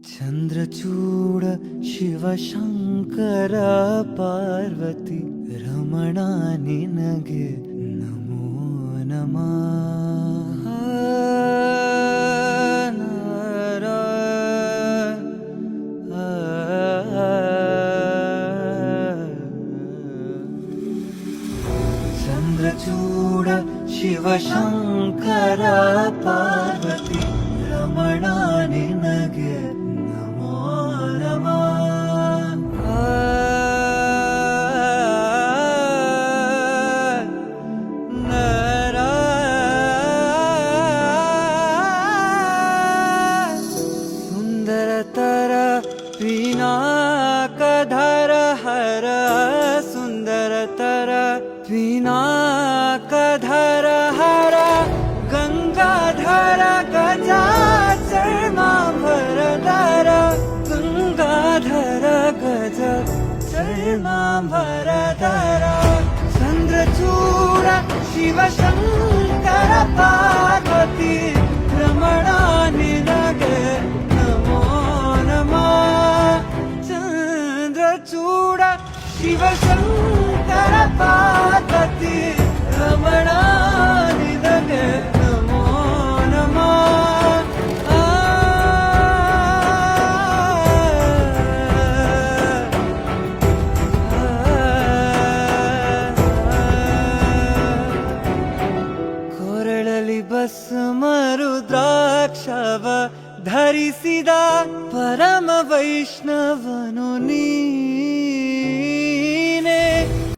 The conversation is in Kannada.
ಚಂದ್ರಚೂಡ ಶಿವಶಂಕರ ಪಾರ್ವತಿ ರಮಣ ನಿನಗೆ ನಮೋ ನಮಃ. ಚಂದ್ರಚೂಡ ಶಿವಶಂಕರ ಪಾರ್ವತಿ ರಮಣ ನಿನಗೆ ನಮೋ ನಮಃ. ಸುಂದರತರ ಪಿನಾಕಧರ ಹರ ಸುಂದರತರ ಪಿನಾಕಧರ ಹರ ಗಂಗಾಧರ ಗಜಾಚರ್ಮಾಂಬರಧರ ಗಂಗಾಧರ ಗಜ ಚರ್ಮಾಂಬರಧರ ಚಂದ್ರಚೂಡ ಶಿವಶಂಕರ ಪಾರ್ವತಿ ರಮಣ ನಿನಗೆ ನಮೋ ನಮಃ. ಚಂದ್ರಚೂಡ ಶಿವಶಂಕರ ಪಾರ್ವತಿ ರಮಣ ನಿನಗೆ ನಮೋ ನಮಃ. ಕೊರಳಲಿ ಭಸ್ಮ ರುದ್ರಾಕ್ಷವ ಧರಿಸಿದ ಪರಮ ವೈಷ್ಣವ